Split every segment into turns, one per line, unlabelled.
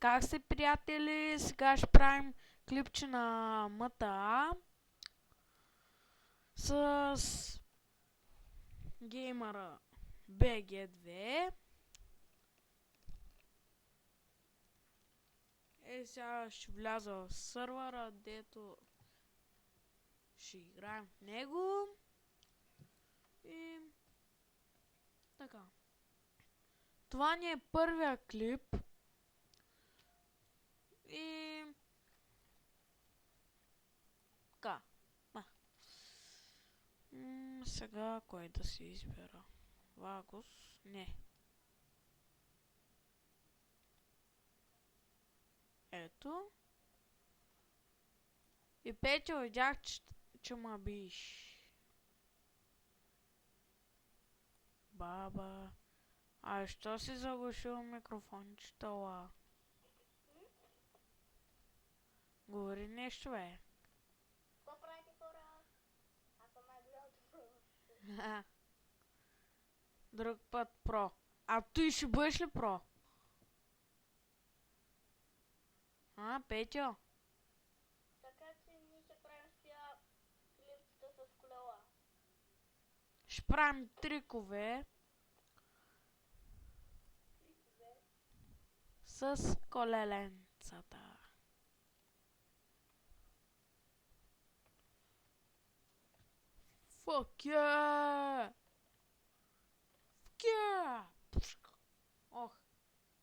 Как сте, приятели? Сега ще правим клипче на МТА с геймера BG2. Сега ще вляза в сървъра, дето ще играем в него. И така. Това ни е първия клип. И така. Сега кой да си избера? Вагус? Не. Ето. И Петя, видях, че ма биш. Баба. А що си заглушил микрофончето, ла? Говори нещо, бе.
Какво правите, хора? Аз съм най-голямото про.
Друг път про. А ти ще бъдеш ли про? Петя?
Така че ние ще правим сега клипчета с колела.
Ще правим трикове с колеленцата. Fuck yeah! Fuck yeah! Ох,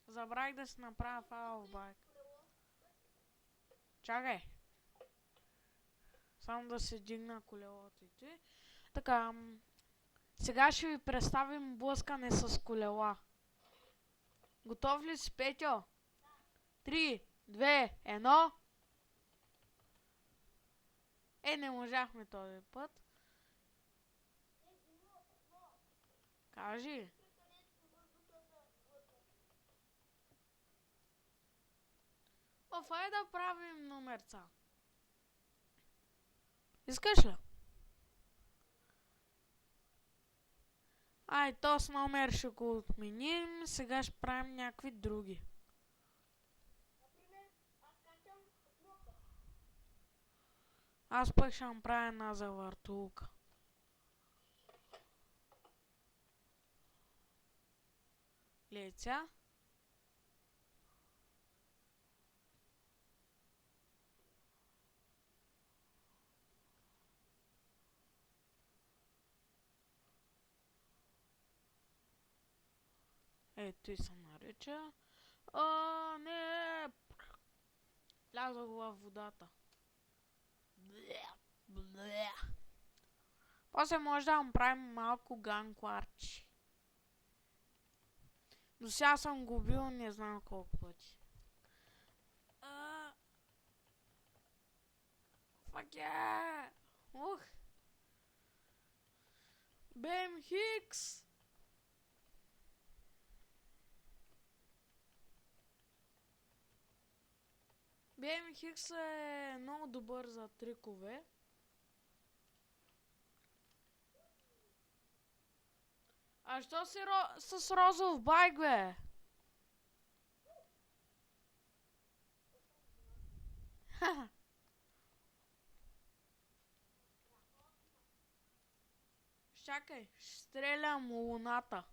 забравих да си направя файл в байк. Чакай. Само да се дигна колелото и ти. Така, сега ще ви представим блъскане с колела. Готов ли си, Петьо? 3, 2, 1. Не можахме този път. Кажи. Айде да правим номерца. Искаш ли? Този номер ще го отменим. Сега ще правим някакви други.
Например, аз качам блока.
Аз пък ще направя една завъртулка. Лица. Той се нарича. Не! Влязох във водата. После може да направим малко ганкларчи. До сега съм го бил не знам колко пъти. Fuck yeah! Ух! Бем Хикс! Бем Хикс е много добър за трикове. А що си с розов байк, бе? Чакай, ще стрелям луната.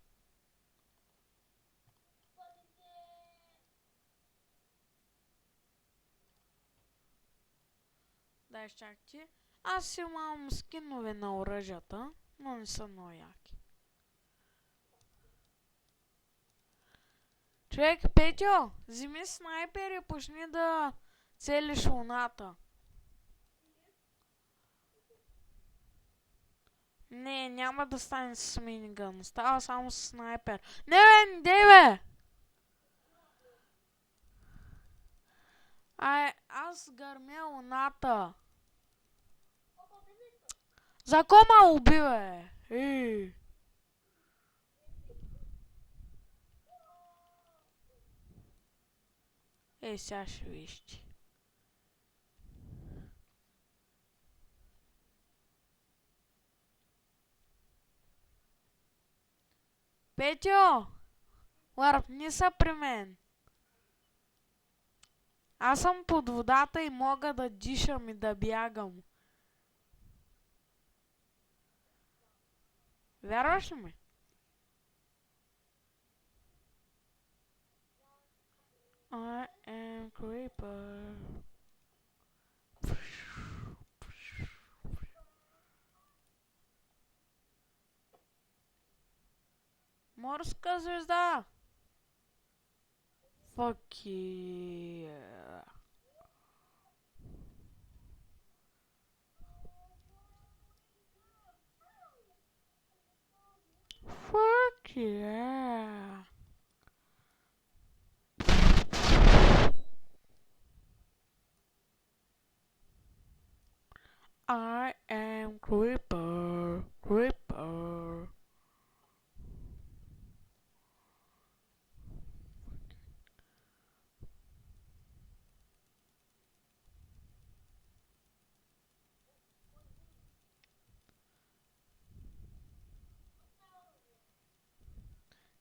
Дай чакай. Аз си имам скинове на оръжията, но не са много яки. Човек, Петьо, вземи снайпер и почни да целиш луната. Не, няма да стане с минигън. Става само с снайпер. Не бе, не дей бе! Аз гърмя луната. За кома уби, бе? Сега ще вижте. Петьо! Ларпни са при мен. Аз съм под водата и мога да дишам и да бягам. Вярваш ли ми? I am creeper. Морска звезда. Fuck yeah. Fuck yeah. I am creeper. Creeper.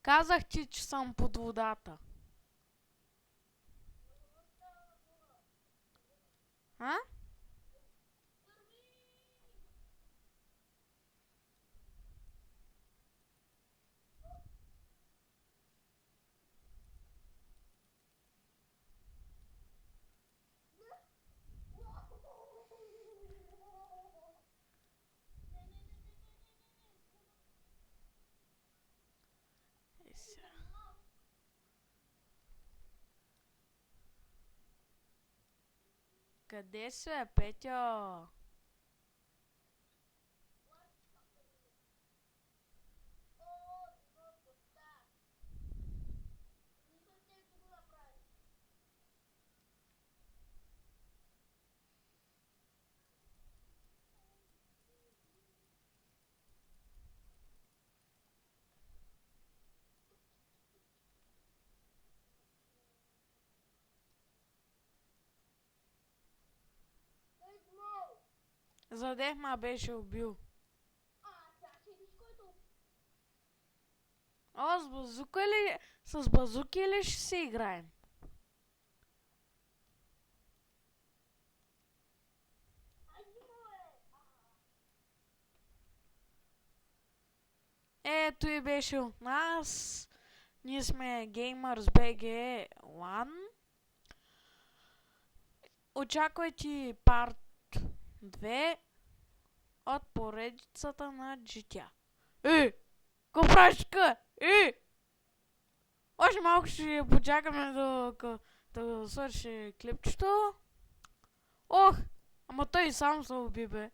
Казах ти, че съм под водата. А? Е, сега. Къде се, Петя? Задех ма беше убил. О, с базука ли? С базуки ли ще си играем? Ето и беше от нас. Ние сме Gamers BG 1. Очаквайте парт 2 от поредицата на GTA. Какво правиш тука? Още малко ще почакаме да свърши клипчето. Ох, ама той сам се уби, бе.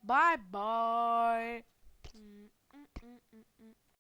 Bye bye.